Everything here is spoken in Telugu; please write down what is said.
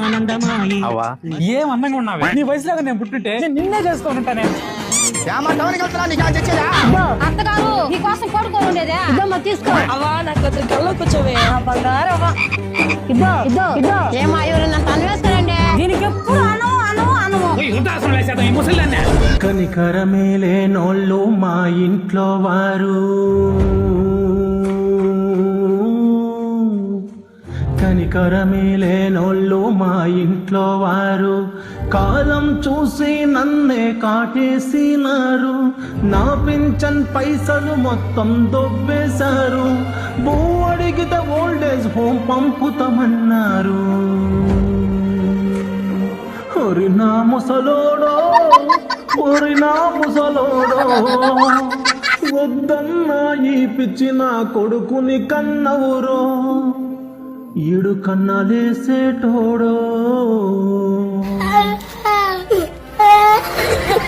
ఆనందమాయి. అవ్వా ఏం అందంగా ఉన్నావే, నీ వయసులాగా నేను పుట్టింటే నేను నిన్నే చేసుకొని ఉంటానే. అత్తగారు నీకోసం కొడుకోని ఉండేదే ఇద్దమ్మా తీసుకో. అవ్వా నాకు కొద్దిగా కల్లో కూర్చోవే. బంగారు ఇద్దో ఇద్దో ఇద్దో. ఏమా ఎవరన్నా తను వేస్తారండి దీనికి ఎప్పుడు అను అను అను. వృద్ధాశ్రమం వేసేద్దాం ఈ ముసలిదాన్ని. కనికరమే లేనోళ్ళు మా ఇంట్లో వారు, కనికరమే లేనోళ్ళు మా ఇంట్లో వారు. కాలం చూసి నన్నే కాటేసినారు, నా పింఛన్ పైసలు మొత్తం దొబ్బేశారు. భూ అడిగితే ఓల్డేజ్ హోమ్ పంపుతామన్నారు. ఒరినా ముసలోడో ఒరినా ముసలోడో, వద్దన్నా ఈ పిచ్చి నా కొడుకుని కన్నవురో, ఈడు కన్నలేసేటోడో.